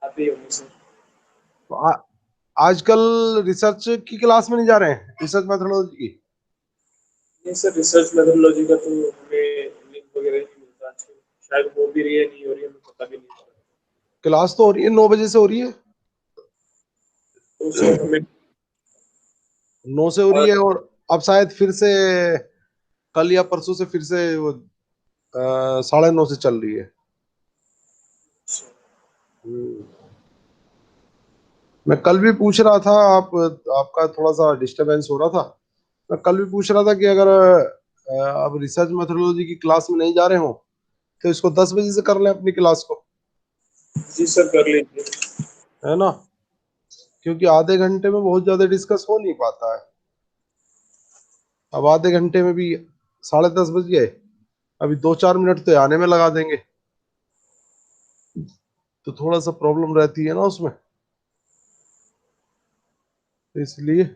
आते ही होंगे सर। तो आजकल रिसर्च की क्लास में नहीं जा रहे हैं, रिसर्च मेथोडोलॉजी की? नहीं सर, रिसर्च मेथोडोलॉजी का तो हमें लिंक वगैरह नहीं मिलता आजकल। शायद हो भी रही है, नहीं हो रही है, हमें पता भी नहीं चल क्लास तो हो रही है, 9 बजे से हो रही है। रहा। तो सर हमें 9 से हो रही और है, और अब शायद फिर से कल या परसों से फिर से वो 9:30 से चल रही है। हम्म। मैं कल भी पूछ रहा था, आपका थोड़ा सा डिस्टरबेंस हो रहा था। मैं कल भी पूछ रहा था कि अगर अब रिसर्च मेथोडोलॉजी की क्लास में नहीं जा रहे हो तो इसको 10 बजे से कर लें अपनी क्लास को, जी सर कर लीजिए। है ना? क्योंकि आधे घंटे में बहुत ज्यादा डिस्कस हो नहीं पाता है। अब आधे घंटे में भी 10:30 बज गए, अभी 2-4 मिनट तो आने में लगा देंगे, तो थोड़ा सा प्रॉब्लम रहती है ना उसमें, तो इसलिए।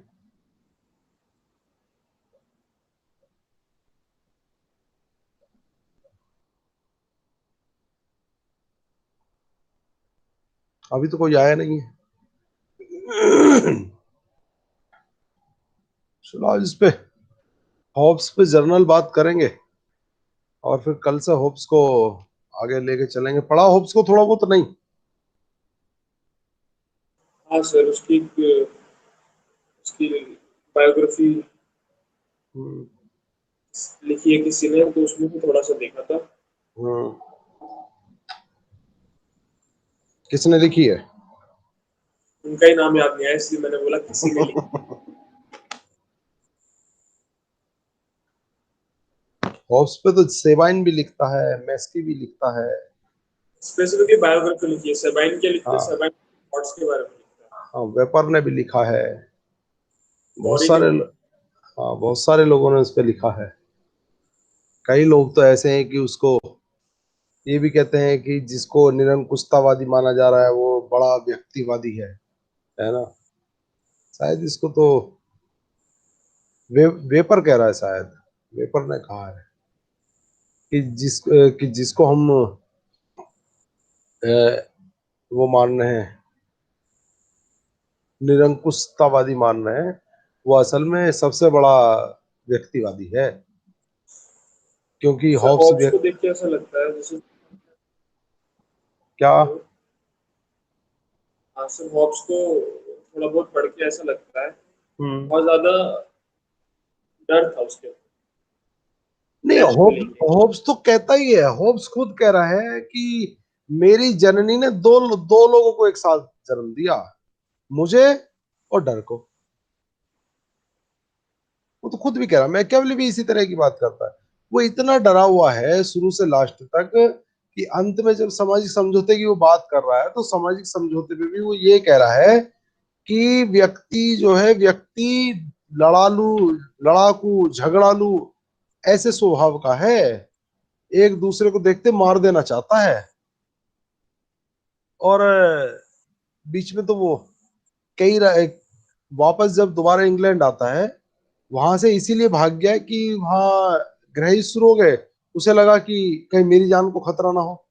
अभी तो कोई आया नहीं है। चलो आज इस पे होप्स पे जर्नल बात करेंगे, और फिर कल से होप्स को आगे लेके चलेंगे। पढ़ा होप्स को थोड़ा बहुत? नहीं? हाँ सर, उसकी उसकी बायोग्राफी हम्म। लिखी है किसी ने, तो उसमें भी थोड़ा सा देखा था। हम्म। किसने लिखी है? उनका ही नाम याद नहीं आया, इसलिए मैंने बोला किसी ने लिखी। होप्स पे तो सेवाइन भी लिखता है, मेस्की भी लिखता है। स्पेसिफिकली बायोग्राफी लिखी है। सेबाइन क्या लिखते हैं? हाँ। सेबाइन थॉट्स के बारे में लिखता है। हाँ, वेपर ने भी लिखा है। बहुत मौरी ने सारे भी। हाँ, बहुत सारे लोगों ने उस पे लिखा है। कई लोग तो ऐसे हैं कि उसको ये भी कहते हैं कि जिसको निरंकुशतावादी माना जा रहा है वो बड़ा व्यक्तिवादी है ना? शायद इसको तो वेपर कह रहा है, शायद वेपर ने कहा है कि जिसको हम वो मान रहे हैं, निरंकुशतावादी मान रहे हैं, वो असल में सबसे बड़ा व्यक्तिवादी है। क्योंकि सर हॉब्स हॉब्स को देख के ऐसा लगता है जैसे। क्या? हेलो। हाँ सर, हॉब्स को थोड़ा बहुत पढ़ के ऐसा लगता है हम्म। बहुत ज्यादा डर था उसके नहीं, डेथ को लेके। होब्स तो कहता ही है, होब्स खुद कह रहा है कि मेरी जननी ने दो दो लोगों को एक साथ जन्म दिया, मुझे और डर को। वो तो खुद भी कह रहा है, मैकियावेली भी इसी तरह की बात करता है। वो इतना डरा हुआ है शुरू से लास्ट तक कि अंत में जब सामाजिक समझौते की वो बात कर रहा है तो सामाजिक समझौते पे भी वो ये कह रहा है कि व्यक्ति जो है, व्यक्ति लड़ालू, लड़ाकू, झगड़ालू ऐसे स्वभाव का है, एक दूसरे को देखते मार देना चाहता है। और बीच में तो वो कई वापस जब दोबारा इंग्लैंड आता है, वहां से इसीलिए भाग गया कि वहां ग्रही शुरू हो गए, उसे लगा कि कहीं मेरी जान को खतरा ना हो,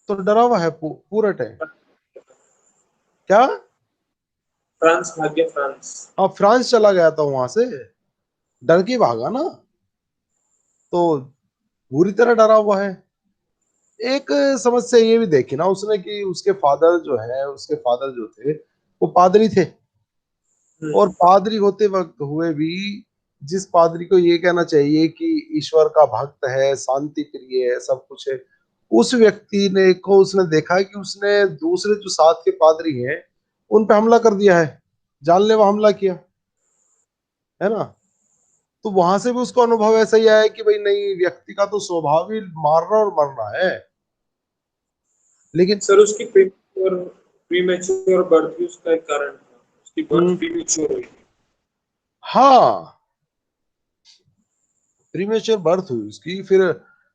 तो डरा हुआ है पूरा टाइम। क्या? फ्रांस भाग गया, फ्रांस। हाँ, फ्रांस चला गया था वहां से, डर के भागा ना, तो बुरी तरह डरा हुआ है। एक समस्या ये भी देखी ना उसने कि उसके फादर जो है, उसके फादर जो थे वो पादरी थे, और हम्म। पादरी होते वक्त हुए भी जिस पादरी को ये कहना चाहिए कि ईश्वर का भक्त है, शांति प्रिय है, सब कुछ है, उस व्यक्ति ने को उसने देखा कि उसने दूसरे जो साथ के पादरी हैं उन पे हमला कर दिया है, जानलेवा हमला किया, है ना? तो वहां से भी उसको अनुभव ऐसा ही आया कि भाई नहीं, व्यक्ति का तो स्वभाव ही मारना और मरना है। लेकिन सर उसकी प्रीमेच्योर बर्थ भी उसका एक कारण था। उसकी बर्थ प्रीमेच्योर हुई थी। हाँ, प्रीमेच्योर बर्थ हुई उसकी, फिर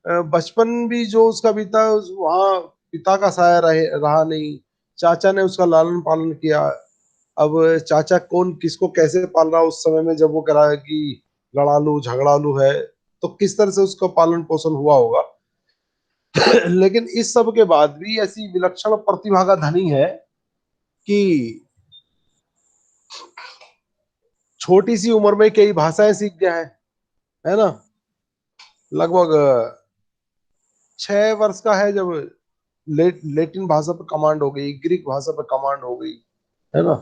बचपन भी जो उसका बीता वहाँ पिता का साया रहा नहीं, चाचा ने उसका लालन पालन किया। अब चाचा कौन किसको कैसे पाल रहा उस समय में, जब वो कह रहा है कि लड़ालू झगड़ालू है, तो किस तरह से उसका पालन पोषण हुआ होगा। लेकिन इस सब के बाद भी ऐसी विलक्षण प्रतिभा का धनी है कि छोटी सी उम्र में कई भाषाएं सीख गया है ना। लगभग 6 वर्ष का है जब लेटिन भाषा पर कमांड हो गई, ग्रीक भाषा पर कमांड हो गई, है ना।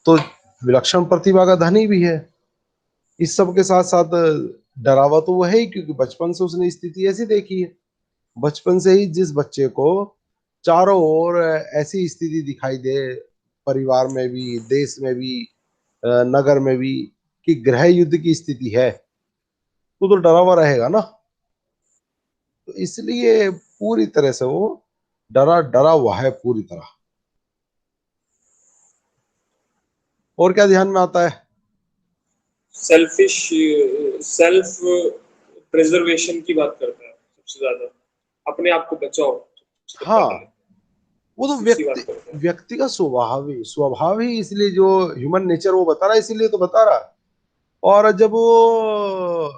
तो विलक्षण प्रतिभा का धनी भी है। इस सब के साथ साथ डरावा तो वो है ही, क्योंकि बचपन से उसने स्थिति ऐसी देखी है। बचपन से ही जिस बच्चे को चारों ओर ऐसी स्थिति दिखाई दे, परिवार में भी, देश में भी, नगर में भी, कि गृह युद्ध की स्थिति है, तो डरा हुआ रहेगा ना। तो इसलिए पूरी तरह से वो डरा डरा हुआ है पूरी तरह। और क्या ध्यान में आता है? सेल्फिश, सेल्फ प्रिजर्वेशन की बात करता है सबसे ज्यादा, अपने आप को बचाओ सबसे पहले, हाँ, वो तो इसी बात करता है। व्यक्ति का स्वभाव ही इसलिए जो ह्यूमन नेचर वो बता रहा है, इसीलिए तो बता रहा है। और जब वो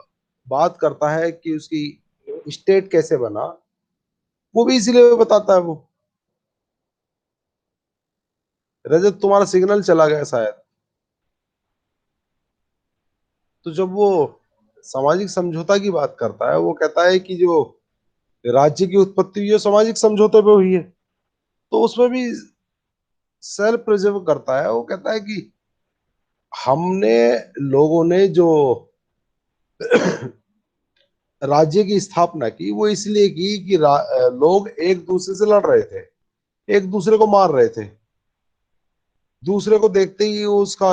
बात करता है कि उसकी स्टेट कैसे बना, वो भी इसीलिए बताता है वो। रजत, तुम्हारा सिग्नल चला गया शायद। तो जब वो सामाजिक समझौता की बात करता है, वो कहता है कि जो राज्य की उत्पत्ति हुई है सामाजिक समझौते पे हुई है। तो उसमें भी सेल्फ प्रिजर्व करता है। वो कहता है कि हमने, लोगों ने जो राज्य की स्थापना की, वो इसलिए की कि लोग एक दूसरे से लड़ रहे थे, एक दूसरे को मार रहे थे, दूसरे को देखते ही उसका,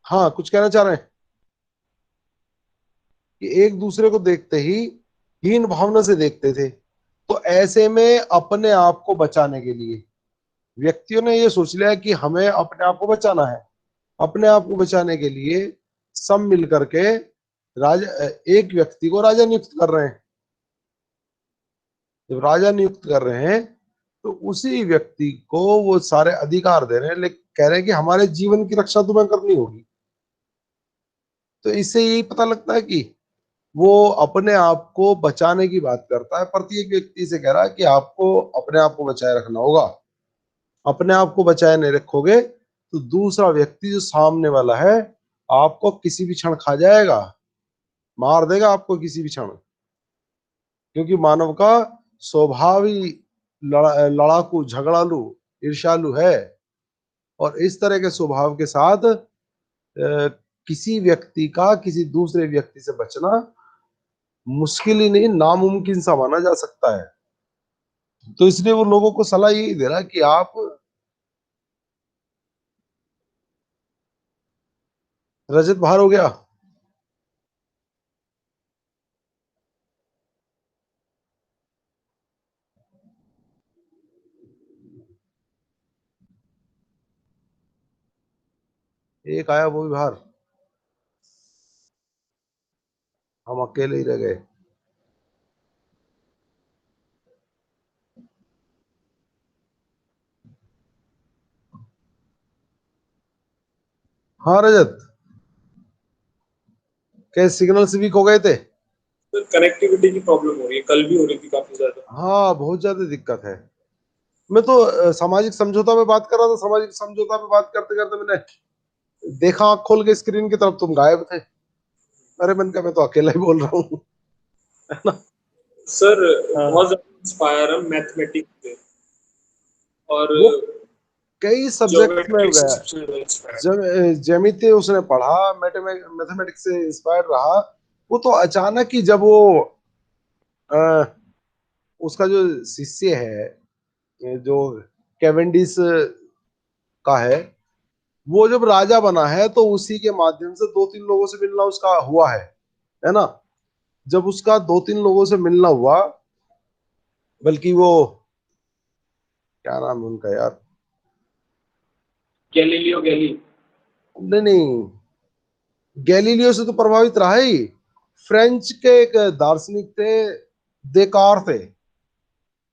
हाँ कुछ कहना चाह रहे हैं? कि एक दूसरे को देखते ही हीन भावना से देखते थे। तो ऐसे में अपने आप को बचाने के लिए व्यक्तियों ने ये सोच लिया कि हमें अपने आप को बचाना है। अपने आप को बचाने के लिए सब मिल करके राजा, एक व्यक्ति को राजा नियुक्त कर रहे हैं। जब राजा नियुक्त कर रहे हैं, तो उसी व्यक्ति को वो सारे अधिकार दे रहे हैं, लेकिन कह रहे हैं कि हमारे जीवन की रक्षा तुम्हें करनी होगी। तो इससे यही पता लगता है कि वो अपने आप को बचाने की बात करता है। प्रत्येक व्यक्ति से कह रहा है कि आपको अपने आप को बचाए रखना होगा। अपने आप को बचाए नहीं रखोगे तो दूसरा व्यक्ति जो सामने वाला है आपको किसी भी क्षण खा जाएगा, मार देगा आपको किसी भी क्षण। क्योंकि मानव का स्वभाव ही लड़ाकू, झगड़ालू, ईर्ष्यालु है। और इस तरह के स्वभाव के साथ किसी व्यक्ति का किसी दूसरे व्यक्ति से बचना मुश्किल ही नहीं, नामुमकिन सा माना जा सकता है। तो इसलिए वो लोगों को सलाह यही दे रहा है कि आप, रजत बाहर हो गया। एक आया वो भी बाहर, हम अकेले ही रह गए। हाँ रजत, क्या सिग्नल से वीक हो गए थे? सर कनेक्टिविटी की प्रॉब्लम हो रही है, कल भी हो रही थी काफी ज्यादा। हाँ बहुत ज्यादा दिक्कत है। मैं तो सामाजिक समझौता पे बात कर रहा था। सामाजिक समझौता पे बात करते करते मैंने देखा आंख खोल के स्क्रीन की तरफ, तुम गायब थे। अरे मैंने कहा मैं तो अकेला ही बोल रहा हूँ। है ना। सर हाँ। बहुत ज्यादा इंस्पायर है मैथमेटिक्स से, और वो कई सब्जेक्ट्स में ज्योमेट्री से गया। सबसे ज्यादा इंस्पायर। ज्यामिति उसने पढ़ा, मैथमेटिक्स से इंस्पायर रहा। वो तो अचानक ही जब वो अ, उसका जो शिष्य है, जो कैवेंडिस का है, वो जब राजा बना है तो उसी के माध्यम से 2-3 लोगों से मिलना उसका हुआ है ना। जब उसका 2-3 लोगों से मिलना हुआ, बल्कि वो, क्या नाम है उनका यार, गैलीलियो गैली। नहीं नहीं, गैलीलियो से तो प्रभावित रहा ही। फ्रेंच के एक दार्शनिक थे, देकारते।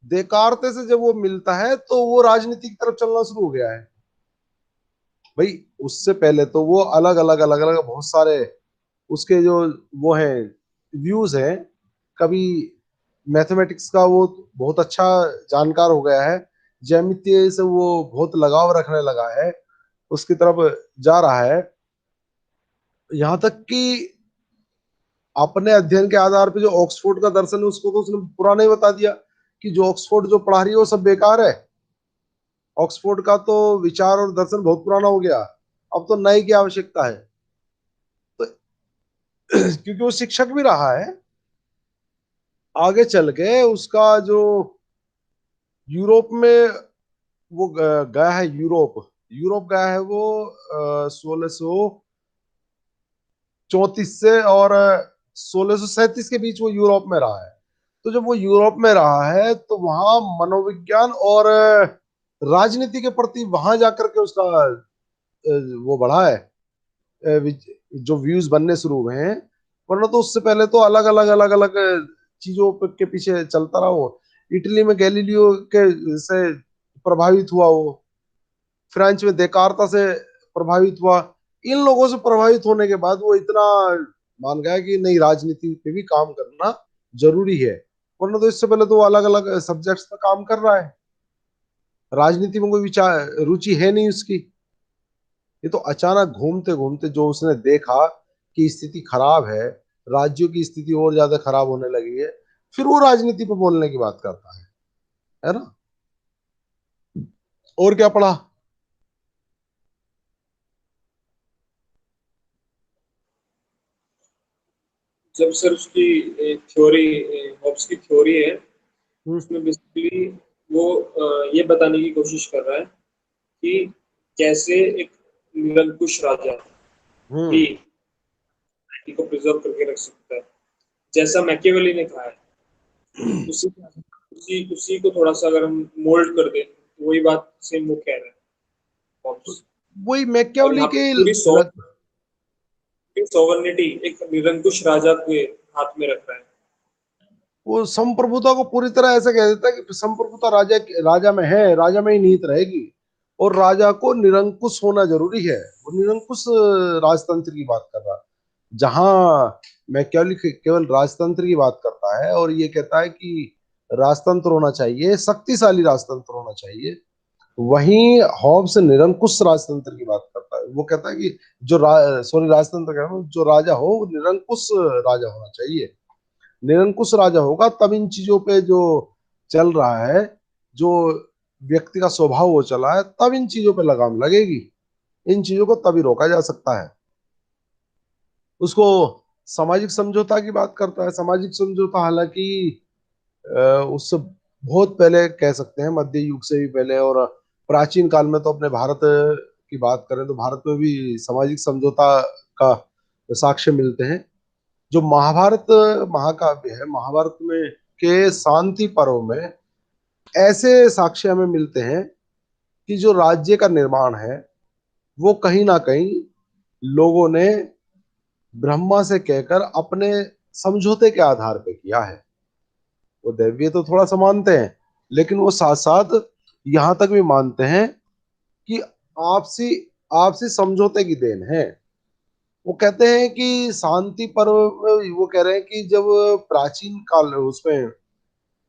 देकारते से जब वो मिलता है तो वो राजनीति की तरफ चलना शुरू हो गया है। भाई उससे पहले तो वो अलग अलग बहुत सारे उसके जो वो हैं, व्यूज हैं। कभी मैथमेटिक्स का वो बहुत अच्छा जानकार हो गया है, ज्यामिति से वो बहुत लगाव रखने लगा है, उसकी तरफ जा रहा है। यहाँ तक कि अपने अध्ययन के आधार पे जो ऑक्सफोर्ड का दर्शन है उसको तो उसने पुराना ही बता दिया कि जो ऑक्सफोर्ड जो पढ़ा रही है वो सब बेकार है। ऑक्सफोर्ड का तो विचार और दर्शन बहुत पुराना हो गया, अब तो नए की आवश्यकता है। तो क्योंकि वो शिक्षक भी रहा है, आगे चल के उसका जो यूरोप में वो गया है, यूरोप यूरोप गया है वो 1634 से और 1637 के बीच वो यूरोप में रहा है। तो जब वो यूरोप में रहा है तो वहां मनोविज्ञान और राजनीति के प्रति वहां जाकर के उसका वो बढ़ा है, जो व्यूज बनने शुरू हुए हैं। वरना तो उससे पहले तो अलग अलग चीजों के पीछे चलता रहा वो। इटली में गैलीलियो के से प्रभावित हुआ वो, फ्रांस में देकार्ता से प्रभावित हुआ। इन लोगों से प्रभावित होने के बाद वो इतना मान गया कि नहीं, राजनीति पे भी काम करना जरूरी है। वरना तो इससे पहले तो वो अलग अलग सब्जेक्ट्स पे काम कर रहा है, राजनीति में कोई विचार रुचि है नहीं उसकी। ये तो अचानक घूमते घूमते जो उसने देखा कि स्थिति खराब है, राज्यों की स्थिति और ज्यादा खराब होने लगी है, फिर वो राजनीति पे बोलने की बात करता है ना। और क्या पढ़ा? जब सर उसकी थ्योरी, हॉब्स की थ्योरी है, हम्म। उसमें बेसिकली वो ये बताने की कोशिश कर रहा है कि कैसे एक निरंकुश राजा हम्म। भी सोसाइटी को प्रिजर्व करके रख सकता है, जैसा मैकियावेली ने कहा है। उसी उसी उसी को थोड़ा सा अगर हम मोल्ड कर दें तो वही बात सेम वो कह रहे हैं हॉब्स। वही और मैकियावेली यहाँ पे के पूरी सॉवर्निटी एक निरंकुश राजा के हाथ में रख रहा है। वो संप्रभुता को पूरी तरह ऐसा कह देता है कि संप्रभुता राजा राजा में है, राजा में ही निहित रहेगी, और राजा को निरंकुश होना जरूरी है। वो निरंकुश राजतंत्र की बात कर रहा है, जहां मैकियावेली केवल राजतंत्र की बात करता है और ये कहता है कि राजतंत्र होना चाहिए, शक्तिशाली राजतंत्र होना चाहिए। वहीं हॉब्स निरंकुश राजतंत्र की बात करता है, वो कहता है कि जो सॉरी राजतंत्र कह रहा हूं, जो राजा हो वो निरंकुश राजा होना चाहिए। निरंकुश राजा होगा तब इन चीजों पे जो चल रहा है, जो व्यक्ति का स्वभाव वो चला है, तब इन चीजों पे लगाम लगेगी। इन चीजों को तभी रोका जा सकता है। उसको सामाजिक समझौता की बात करता है। सामाजिक समझौता हालांकि उससे बहुत पहले कह सकते हैं, मध्य युग से भी पहले, और प्राचीन काल में तो अपने भारत की बात करें तो भारत में भी सामाजिक समझौता का साक्ष्य मिलते हैं। जो महाभारत महाकाव्य है, महाभारत में के शांति पर्व में ऐसे साक्ष्य हमें मिलते हैं कि जो राज्य का निर्माण है वो कहीं ना कहीं लोगों ने ब्रह्मा से कहकर अपने समझौते के आधार पे किया है। वो दैवीय तो थोड़ा सा मानते हैं, लेकिन वो साथ साथ यहाँ तक भी मानते हैं कि आपसी आपसी समझौते की देन है। वो कहते हैं कि शांति पर्व में वो कह रहे हैं कि जब प्राचीन काल उसमें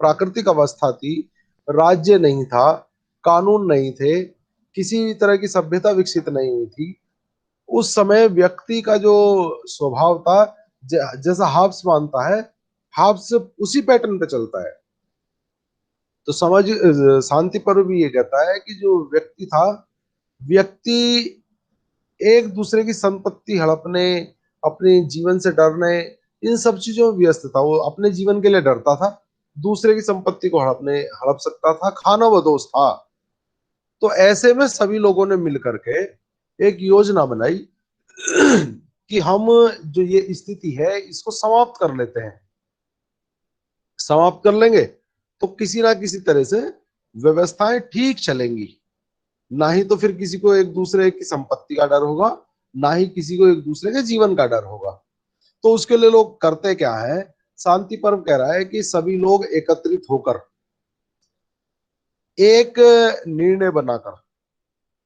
प्राकृतिक अवस्था थी, राज्य नहीं था, कानून नहीं थे, किसी भी तरह की सभ्यता विकसित नहीं हुई थी, उस समय व्यक्ति का जो स्वभाव था, जैसा हाब्स मानता है, हाब्स उसी पैटर्न पे चलता है। तो समझ शांति पर्व भी ये कहता है कि जो व्यक्ति था, व्यक्ति एक दूसरे की संपत्ति हड़पने, अपने जीवन से डरने, इन सब चीजों में व्यस्त था। वो अपने जीवन के लिए डरता था, दूसरे की संपत्ति को हड़प सकता था, खाना बदोश था। तो ऐसे में सभी लोगों ने मिलकर के एक योजना बनाई कि हम जो ये स्थिति है इसको समाप्त कर लेते हैं। समाप्त कर लेंगे तो किसी ना किसी तरह से व्यवस्थाएं ठीक चलेंगी, ना ही तो फिर किसी को एक दूसरे की संपत्ति का डर होगा, ना ही किसी को एक दूसरे के जीवन का डर होगा। तो उसके लिए लोग करते क्या है, शांति पर्व कह रहा है कि सभी लोग एकत्रित होकर एक निर्णय बनाकर,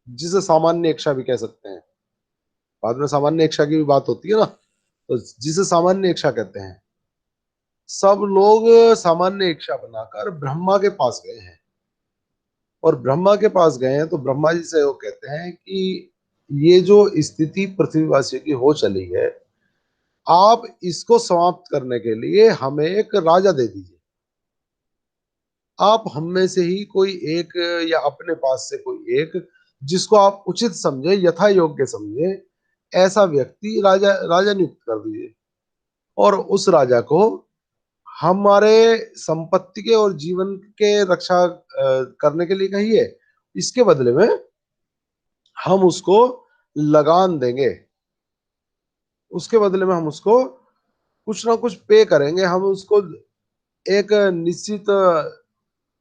जिसे सामान्य इच्छा भी कह सकते हैं, बाद में सामान्य इच्छा की भी बात होती है ना, तो जिसे सामान्य इच्छा कहते हैं, सब लोग सामान्य इच्छा बनाकर ब्रह्मा के पास गए हैं, और ब्रह्मा के पास गए हैं तो ब्रह्मा जी से वो कहते हैं कि ये जो स्थिति पृथ्वीवासियों की हो चली है, आप इसको समाप्त करने के लिए हमें एक राजा दे दीजिए। आप हम में से ही कोई एक, या अपने पास से कोई एक, जिसको आप उचित समझे, यथा योग्य समझे, ऐसा व्यक्ति राजा राजा नियुक्त कर दीजिए, और उस राजा को हमारे संपत्ति के और जीवन के रक्षा करने के लिए कहिए। इसके बदले में हम उसको लगान देंगे, उसके बदले में हम उसको कुछ ना कुछ पे करेंगे, हम उसको एक निश्चित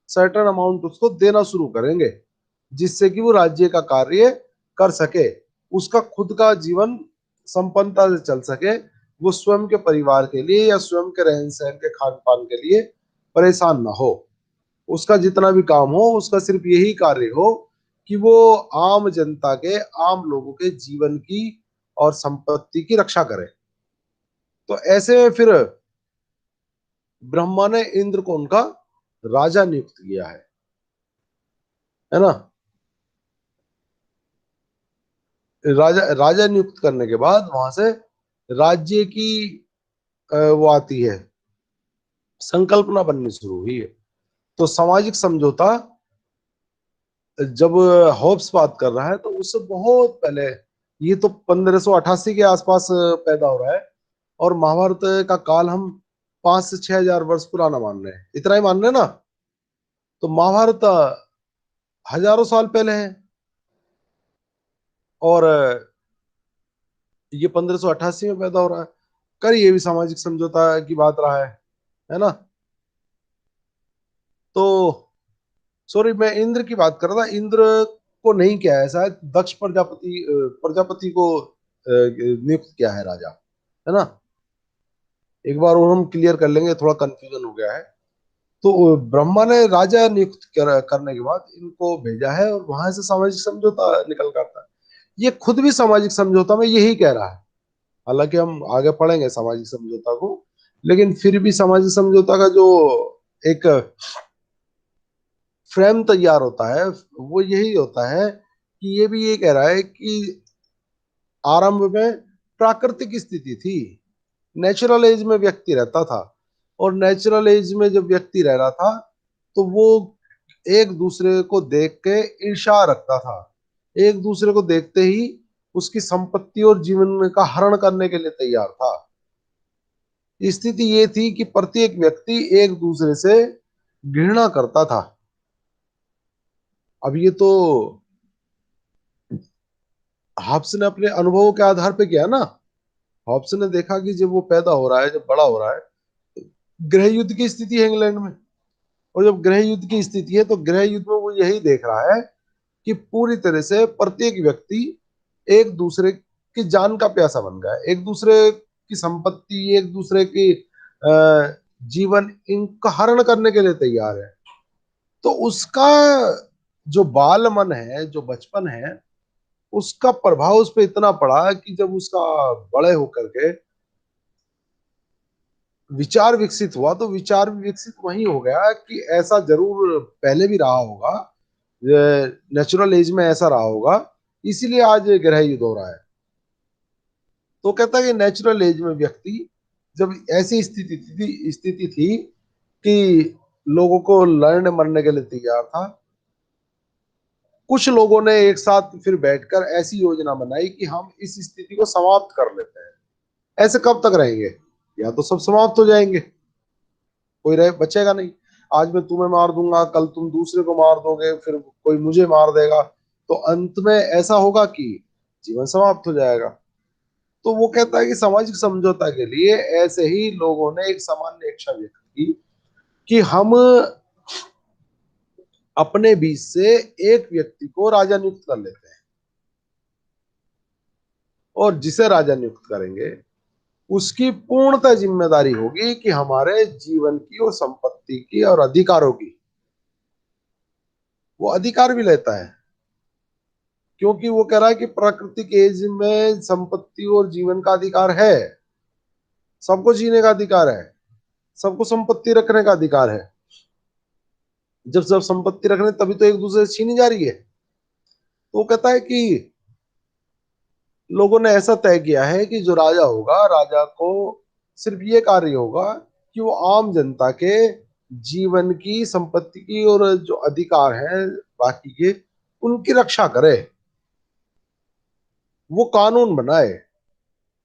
सर्टेन अमाउंट उसको देना शुरू करेंगे, जिससे कि वो राज्य का कार्य कर सके, उसका खुद का जीवन संपन्नता से चल सके, वो स्वयं के परिवार के लिए या स्वयं के रहन सहन के खान पान के लिए परेशान ना हो। उसका जितना भी काम हो, उसका सिर्फ यही कार्य हो कि वो आम जनता के, आम लोगों के जीवन की और संपत्ति की रक्षा करे। तो ऐसे में फिर ब्रह्मा ने इंद्र को उनका राजा नियुक्त किया है ना। राजा राजा नियुक्त करने के बाद वहां से राज्य की वो आती है, संकल्पना बननी शुरू हुई है। तो सामाजिक समझौता जब होब्स बात कर रहा है तो उससे बहुत पहले, ये तो 1588 के आसपास पैदा हो रहा है, और महाभारत का काल हम 5 से 6 हजार वर्ष पुराना मान रहे हैं, इतना ही मान रहे हैं ना। तो महाभारत हजारों साल पहले है, और ये 1588 में पैदा हो रहा है। कर ये भी सामाजिक समझौता की बात रहा है ना। तो सॉरी, मैं इंद्र की बात कर रहा था। इंद्र को नहीं किया है शायद, दक्ष प्रजापति प्रजापति को नियुक्त किया है राजा, है ना। एक बार और हम क्लियर कर लेंगे, थोड़ा कंफ्यूजन हो गया है। तो ब्रह्मा ने राजा नियुक्त करने के बाद इनको भेजा है, और वहां से सामाजिक समझौता निकल कर आता है। ये खुद भी सामाजिक समझौता में यही कह रहा है, हालांकि हम आगे पढ़ेंगे सामाजिक समझौता को, लेकिन फिर भी सामाजिक समझौता का जो एक फ्रेम तैयार होता है वो यही होता है कि ये भी ये कह रहा है कि आरंभ में प्राकृतिक स्थिति थी, नेचुरल एज में व्यक्ति रहता था, और नेचुरल एज में जब व्यक्ति रह रहा था तो वो एक दूसरे को देख के ईर्ष्या रखता था, एक दूसरे को देखते ही उसकी संपत्ति और जीवन का हरण करने के लिए तैयार था। स्थिति ये थी कि प्रत्येक व्यक्ति एक दूसरे से घृणा करता था। अब ये तो हॉब्स ने अपने अनुभवों के आधार पे किया ना। हॉब्स ने देखा कि जब वो पैदा हो रहा है, जब बड़ा हो रहा है, गृह युद्ध की स्थिति है इंग्लैंड में, और जब गृह युद्ध की स्थिति है तो गृह युद्ध में वो यही देख रहा है कि पूरी तरह से प्रत्येक व्यक्ति एक दूसरे की जान का प्यासा बन गया है, एक दूसरे की संपत्ति, एक दूसरे की जीवन, इनका हरण करने के लिए तैयार है। तो उसका जो बाल मन है, जो बचपन है, उसका प्रभाव उस पर इतना पड़ा कि जब उसका बड़े होकर के विचार विकसित हुआ, तो विचार भी विकसित वही हो गया कि ऐसा जरूर पहले भी रहा होगा, नेचुरल एज में ऐसा रहा होगा, इसीलिए आज ग्रह युद्ध हो रहा है। तो कहता है कि नेचुरल एज में व्यक्ति जब ऐसी स्थिति थी कि लोगों को लड़ने मरने के लिए तैयार था, कुछ लोगों ने एक साथ फिर बैठकर ऐसी योजना बनाई कि हम इस स्थिति को समाप्त कर लेते हैं। ऐसे कब तक रहेंगे, या तो सब समाप्त हो जाएंगे, कोई रह बचेगा नहीं। आज मैं तुम्हें मार दूंगा, कल तुम दूसरे को मार दोगे, फिर कोई मुझे मार देगा, तो अंत में ऐसा होगा कि जीवन समाप्त हो जाएगा। तो वो कहता है कि सामाजिक समझौता के लिए ऐसे ही लोगों ने एक सामान्य इच्छा व्यक्त की कि हम अपने बीच से एक व्यक्ति को राजा नियुक्त कर लेते हैं, और जिसे राजा नियुक्त करेंगे उसकी पूर्णतः जिम्मेदारी होगी कि हमारे जीवन की और संपत्ति की और अधिकारों की वो अधिकार भी लेता है। क्योंकि वो कह रहा है कि प्राकृतिक एज में संपत्ति और जीवन का अधिकार है, सबको जीने का अधिकार है। सबको संपत्ति रखने का अधिकार है। जब सब संपत्ति रख रहे हैं, तभी तो एक दूसरे से छीनी जा रही है। तो वो कहता है कि लोगों ने ऐसा तय किया है कि जो राजा होगा, राजा को सिर्फ ये कार्य होगा कि वो आम जनता के जीवन की, संपत्ति की और जो अधिकार है बाकी के, उनकी रक्षा करे। वो कानून बनाए,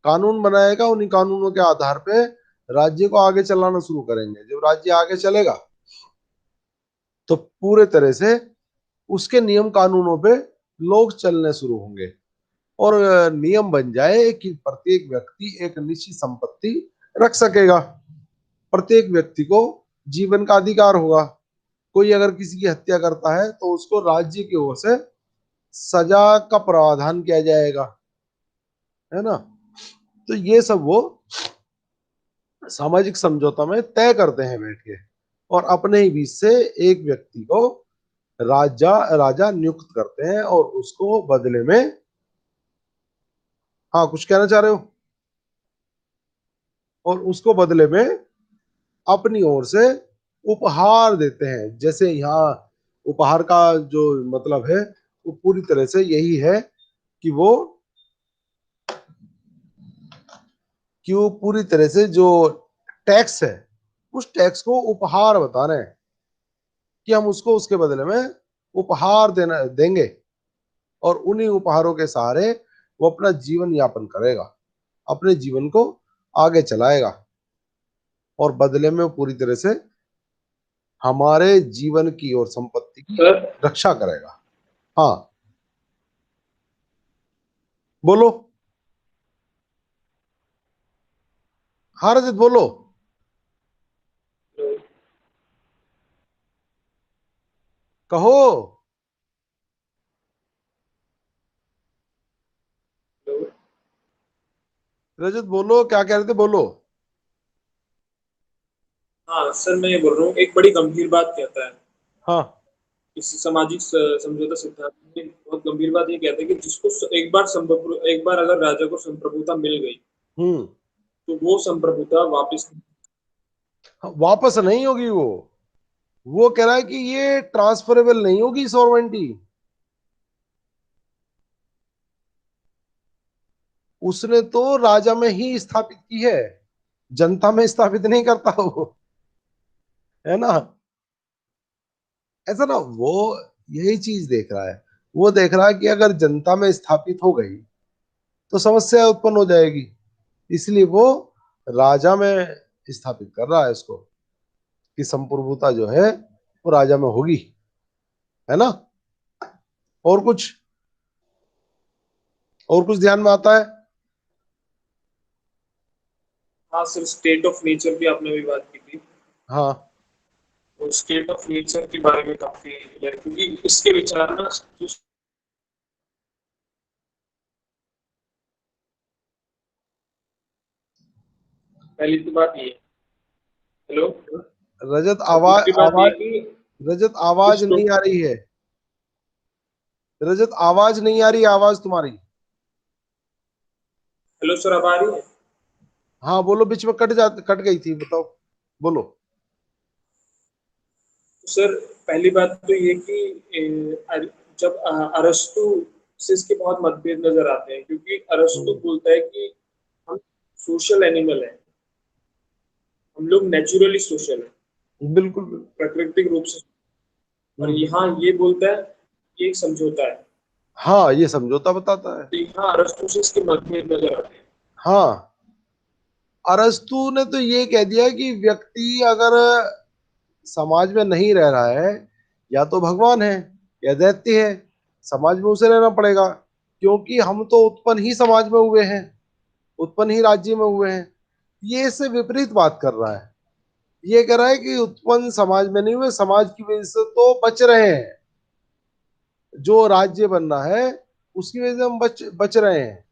कानून बनाएगा, उन्हीं कानूनों के आधार पे राज्य को आगे चलाना शुरू करेंगे। जब राज्य आगे चलेगा तो पूरे तरह से उसके नियम कानूनों पे लोग चलने शुरू होंगे, और नियम बन जाए कि प्रत्येक व्यक्ति एक निश्चित संपत्ति रख सकेगा। प्रत्येक व्यक्ति को जीवन का अधिकार होगा। कोई अगर किसी की हत्या करता है तो उसको राज्य की ओर से सजा का प्रावधान किया जाएगा, है ना। तो ये सब वो सामाजिक समझौता में तय करते हैं बैठ के, और अपने ही बीच से एक व्यक्ति को राजा राजा नियुक्त करते हैं, और उसको बदले में, हाँ कुछ कहना चाह रहे हो, और उसको बदले में अपनी ओर से उपहार देते हैं। जैसे यहाँ उपहार का जो मतलब है वो पूरी तरह से यही है कि वो पूरी तरह से जो टैक्स है, उस टैक्स को उपहार बता रहे हैं कि हम उसको उसके बदले में उपहार देना देंगे, और उन्हीं उपहारों के सहारे वो अपना जीवन यापन करेगा, अपने जीवन को आगे चलाएगा, और बदले में वो पूरी तरह से हमारे जीवन की और संपत्ति की सर रक्षा करेगा। हाँ बोलो। हाँ रजत बोलो। कहो रजत, बोलो, क्या कह रहे थे, बोलो। हाँ सर, मैं ये बोल रहा हूँ, एक बड़ी गंभीर बात कहता है हाँ। इस सामाजिक समझौता सिद्धांत में। बहुत गंभीर बात ये कहता है कि जिसको एक बार अगर राजा को संप्रभुता मिल गई, हम्म। तो वो संप्रभुता वापस हाँ, वापस नहीं होगी वो कह रहा है कि ये ट्रांसफरेबल नहीं होगी सॉवर्वेंटी। उसने तो राजा में ही स्थापित की है, जनता में स्थापित नहीं करता वो, है ना। ऐसा ना वो यही चीज देख रहा है। वो देख रहा है कि अगर जनता में स्थापित हो गई तो समस्या उत्पन्न हो जाएगी, इसलिए वो राजा में स्थापित कर रहा है इसको, कि संप्रभुता जो है वो राजा में होगी, है ना। और कुछ ध्यान में आता है। हाँ सर, स्टेट ऑफ नेचर की आपने भी बात की थी। हाँ। और स्टेट ऑफ नेचर के बारे में काफी है, क्योंकि इसके विचार ना जो पहली तो बात ये है। हेलो। रजत और आवाज दूसरी बात ये आवाज कि रजत आवाज कुछ नहीं लोग, आ रही है। रजत आवाज नहीं आ रही, आवाज तुम्हारी। हेलो सर, अब आ रही है? हाँ बोलो, बीच में कट गई थी, बताओ, बोलो। सर पहली बात तो ये कि जब अरस्तु से इसके बहुत मतभेद नजर आते हैं, क्योंकि अरस्तु हम्म, बोलता है कि हम सोशल एनिमल हैं, हम लोग नेचुरली सोशल हैं, बिल्कुल बिल्कुल। प्राकृतिक रूप से। और हम्म। यहाँ ये बोलता है कि एक समझौता है। हाँ ये समझौता बताता है। तो यहाँ अरस्तु से इसके मतभेद नजर आते हैं। हाँ, अरस्तु ने तो ये कह दिया कि व्यक्ति अगर समाज में नहीं रह रहा है, या तो भगवान है या दैत्य है, समाज में उसे रहना पड़ेगा, क्योंकि हम तो उत्पन्न ही समाज में हुए हैं, उत्पन्न ही राज्य में हुए हैं। ये इससे विपरीत बात कर रहा है। ये कह रहा है कि उत्पन्न समाज में नहीं हुए, समाज की वजह से तो बच रहे हैं, जो राज्य बनना है उसकी वजह से हम बच बच रहे हैं,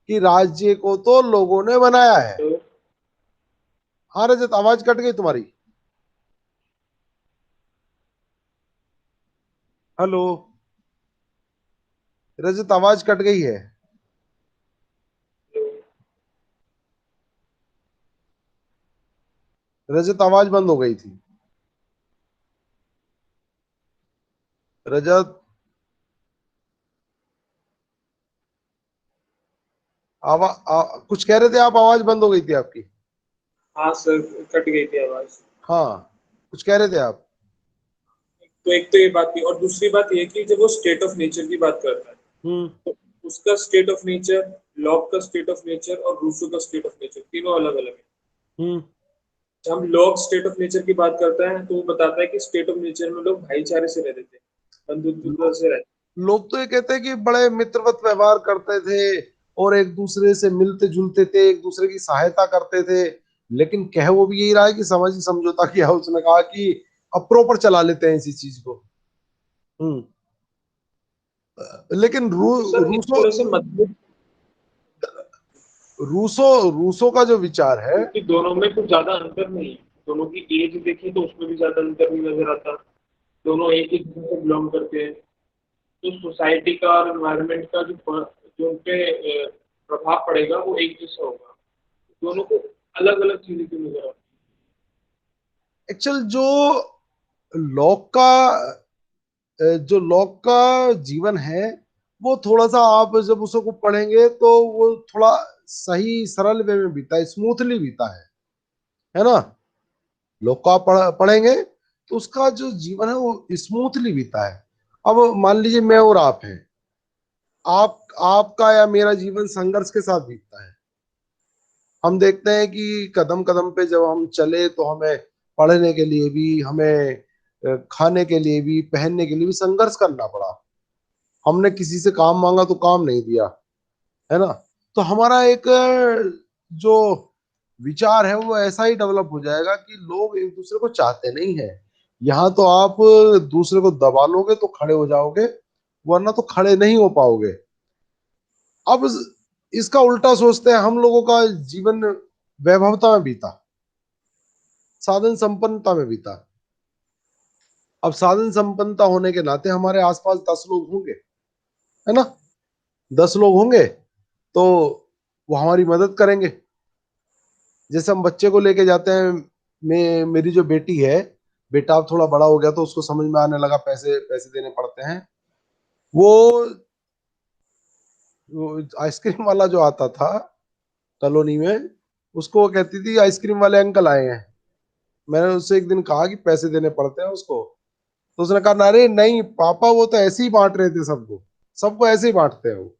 कि राज्य को तो लोगों ने बनाया है। तो हाँ रजत, आवाज कट गई तुम्हारी। हेलो रजत, आवाज कट गई है। रजत, आवाज बंद हो गई थी। रजत, कुछ कह रहे थे आप, आवाज बंद हो गई थी आपकी। हाँ सर, कट गई थी आवाज। हाँ, कुछ कह रहे थे आप। तो एक तो ये बात थी, और दूसरी बात ये कि जब वो स्टेट ऑफ नेचर की बात करता है, हम्म। तो उसका स्टेट ऑफ नेचर, लॉक का स्टेट ऑफ नेचर और रूसो का स्टेट ऑफ नेचर तीनों अलग अलग है। हम्म। जब हम लॉक स्टेट ऑफ नेचर की बात करते हैं तो वो बताता है कि स्टेट ऑफ नेचर में लोग भाईचारे से रहते थे, बंधुत्व लोग से रहते लोग तो ये कहते हैं कि बड़े मित्रवत व्यवहार करते थे और एक दूसरे से मिलते जुलते थे, एक दूसरे की सहायता करते थे। लेकिन कह वो भी यही रहा है कि सामाजिक समझौता किया। उसने कहा कि अप्रोपर चला लेते हैं इसी चीज को। हम्म। लेकिन तो सर इस रूसो तरह से मतभेद, रूसो रूसो का जो विचार है। क्योंकि दोनों में कुछ ज्यादा अंतर नहीं है। दोनों की एज देखें तो उसमें भी ज्यादा अंतर नहीं नजर आता। दोनों एक ही जगह से बिलोंग करते हैं। तो सोसाइटी का और एनवायरनमेंट का जो उन पे प्रभाव पड़ेगा वो एक जैसा होगा। दोनों को अलग अलग चीजें क्यों नजर आती एक्चुअल लॉक का जो लॉक का जीवन है, वो थोड़ा सा आप जब उसको पढ़ेंगे तो वो थोड़ा सही सरल वे में बीता है, स्मूथली बीता है ना। लॉक का आप पढ़ेंगे तो उसका जो जीवन है वो स्मूथली बीता है। अब मान लीजिए मैं और आप हैं, आपका या मेरा जीवन संघर्ष के साथ बीतता है। हम देखते हैं कि कदम कदम पे जब हम चले तो हमें पढ़ने के लिए भी, हमें खाने के लिए भी, पहनने के लिए भी संघर्ष करना पड़ा। हमने किसी से काम मांगा तो काम नहीं दिया, है ना। तो हमारा एक जो विचार है वो ऐसा ही डेवलप हो जाएगा कि लोग एक दूसरे को चाहते नहीं है। यहाँ तो आप दूसरे को दबा लोगे तो खड़े हो जाओगे, वरना तो खड़े नहीं हो पाओगे। अब इसका उल्टा सोचते हैं, हम लोगों का जीवन वैभवता में बीता, साधन संपन्नता में बीता। अब साधन संपन्नता होने के नाते हमारे आसपास 10 लोग होंगे, है ना। 10 लोग होंगे तो वो हमारी मदद करेंगे। जैसे हम बच्चे को लेके जाते हैं, मेरी जो बेटी है, बेटा अब थोड़ा बड़ा हो गया तो उसको समझ में आने लगा, पैसे पैसे देने पड़ते हैं। वो, वो आइसक्रीम वाला जो आता था कॉलोनी में, उसको वो कहती थी आइसक्रीम वाले अंकल आए हैं। मैंने उससे एक दिन कहा कि पैसे देने पड़ते हैं उसको, तो उसने कहा अरे नहीं पापा, वो तो ऐसे ही बांट रहे थे सबको, सबको ऐसे ही बांटते हैं वो।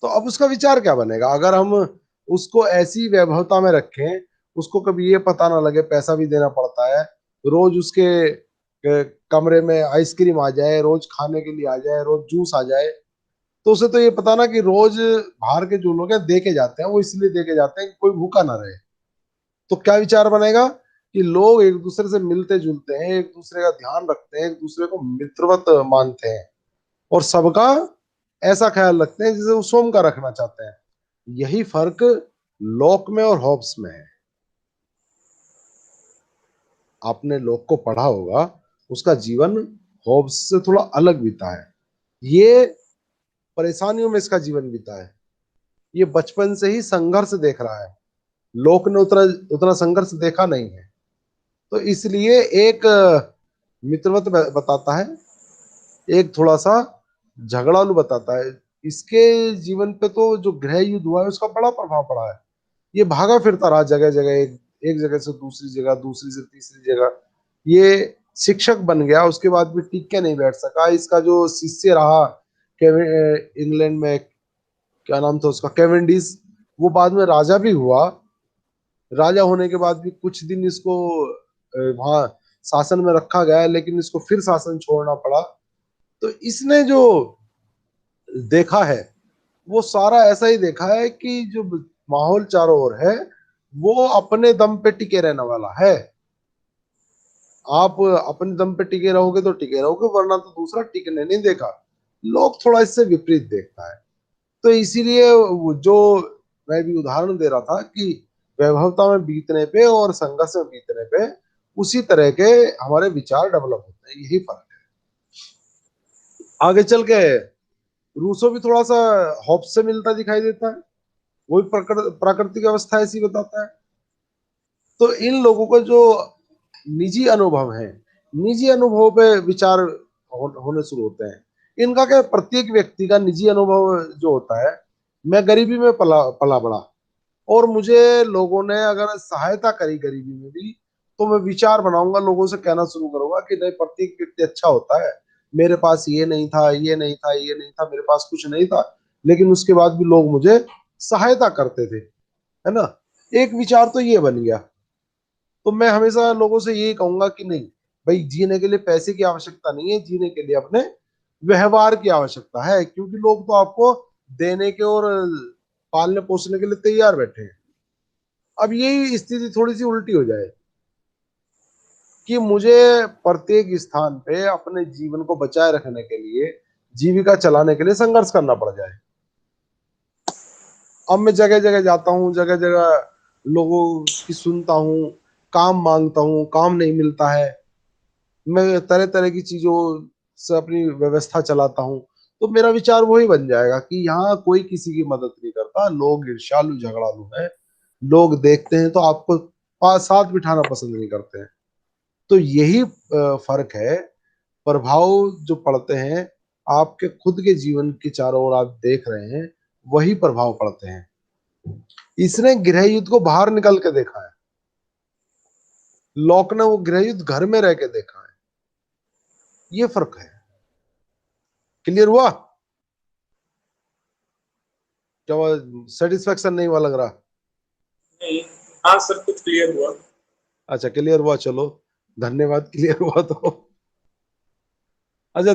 तो अब उसका विचार क्या बनेगा अगर हम उसको ऐसी वैभवता में रखें, उसको कभी ये पता ना लगे पैसा भी देना पड़ता है। रोज उसके कमरे में आइसक्रीम आ जाए, रोज खाने के लिए आ जाए, रोज जूस आ जाए, तो उसे तो ये पता ना कि रोज बाहर के जो लोग हैं दे के जाते हैं, वो इसलिए दे के जाते हैं कि कोई भूखा ना रहे। तो क्या विचार बनेगा कि लोग एक दूसरे से मिलते जुलते हैं, एक दूसरे का ध्यान रखते हैं, एक दूसरे को मित्रवत मानते हैं, और सबका ऐसा ख्याल रखते हैं जैसे वो स्वयं का रखना चाहते हैं। यही फर्क लॉक में और हॉब्स में है। आपने लॉक को पढ़ा होगा, उसका जीवन हॉब्स से थोड़ा अलग बीता है। ये परेशानियों में इसका जीवन बीता है। ये बचपन से ही संघर्ष देख रहा है। लॉक ने उतना उतना संघर्ष देखा नहीं है, तो इसलिए एक मित्रवत बताता है, एक थोड़ा सा झगड़ालू बताता है। इसके जीवन पे तो जो गृह युद्ध हुआ है उसका बड़ा प्रभाव पड़ा है। ये भागा फिरता रहा जगह जगह, एक जगह से दूसरी जगह, दूसरी से तीसरी जगह। ये शिक्षक बन गया, उसके बाद भी टिक के नहीं बैठ सका। इसका जो शिष्य रहा इंग्लैंड में, क्या नाम था उसका, केवेंडिस, वो बाद में राजा भी हुआ। राजा होने के बाद भी कुछ दिन इसको वहां शासन में रखा गया, लेकिन इसको फिर शासन छोड़ना पड़ा। तो इसने जो देखा है वो सारा ऐसा ही देखा है कि जो माहौल चारों ओर है वो अपने दम पे टिके रहने वाला है। आप अपने दम पे टिके रहोगे तो टिके रहोगे, वरना तो दूसरा टिकने नहीं देखा। लोग थोड़ा इससे विपरीत देखता है। तो इसीलिए जो मैं भी उदाहरण दे रहा था कि वैभवता में बीतने पे और संघर्ष में बीतने पे उसी तरह के हमारे विचार डेवलप होते हैं, यही फर्क है। आगे चल के रूसो भी थोड़ा सा हॉब्स से मिलता दिखाई देता है। वही प्राकृतिक अवस्था ऐसी बताता है। तो इन लोगों का जो निजी अनुभव है, निजी अनुभव पे विचार होने शुरू होते हैं। इनका क्या, प्रत्येक व्यक्ति का निजी अनुभव जो होता है, मैं गरीबी में पला पला बड़ा, और मुझे लोगों ने अगर सहायता करी गरीबी में भी, तो मैं विचार बनाऊंगा, लोगों से कहना शुरू करूंगा कि नहीं, प्रत्येक व्यक्ति अच्छा होता है। मेरे पास ये नहीं था, ये नहीं था, ये नहीं था, मेरे पास कुछ नहीं था, लेकिन उसके बाद भी लोग मुझे सहायता करते थे, है ना। एक विचार तो ये बन गया। तो मैं हमेशा लोगों से यही कहूंगा कि नहीं भाई, जीने के लिए पैसे की आवश्यकता नहीं है, जीने के लिए अपने व्यवहार की आवश्यकता है, क्योंकि लोग तो आपको देने के और पालने पोसने के लिए तैयार बैठे हैं। अब यही स्थिति थोड़ी सी उल्टी हो जाए कि मुझे प्रत्येक स्थान पे अपने जीवन को बचाए रखने के लिए, जीविका चलाने के लिए संघर्ष करना पड़ जाए। अब मैं जगह जगह जाता हूँ, जगह जगह लोगों की सुनता हूँ, काम मांगता हूँ, काम नहीं मिलता है, मैं तरह तरह की चीजों से अपनी व्यवस्था चलाता हूँ। तो मेरा विचार वही बन जाएगा कि यहाँ कोई किसी की मदद नहीं करता, लोग ईर्ष्यालु झगड़ालू है, लोग देखते हैं तो आपको पास साथ बिठाना पसंद नहीं करते हैं। तो यही फर्क है, प्रभाव जो पड़ते हैं आपके खुद के जीवन के चारों ओर आप देख रहे हैं, वही प्रभाव पड़ते हैं। इसने गृह युद्ध को बाहर निकल के देखा है, लॉक ने वो गृह युद्ध घर में रह के देखा है। ये फर्क है। क्लियर हुआ? क्या सेटिस्फेक्शन नहीं हुआ लग रहा? नहीं, हाँ सर, कुछ क्लियर हुआ। अच्छा, क्लियर हुआ, चलो धन्यवाद, क्लियर हुआ तो। अच्छा,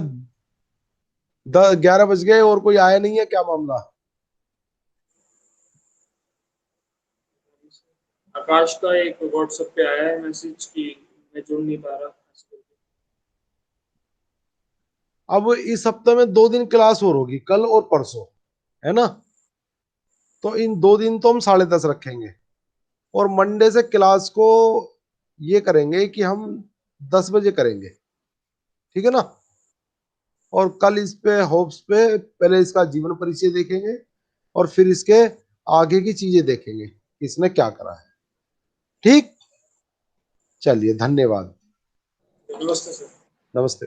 11 बज गए और कोई आया नहीं है, क्या मामला? आकाश का एक व्हाट्सएप पे आया है मैसेज कि मैं जुड़ नहीं पा रहा। अब इस हफ्ते में 2 दिन क्लास और होगी, कल और परसों, है ना। तो इन 2 दिन तो हम 10:30 रखेंगे, और मंडे से क्लास को ये करेंगे कि हम 10 बजे करेंगे, ठीक है ना। और कल इस पे होप्स पे पहले इसका जीवन परिचय देखेंगे, और फिर इसके आगे की चीजें देखेंगे कि इसने क्या करा है। ठीक, चलिए, धन्यवाद। नमस्ते सर। नमस्ते।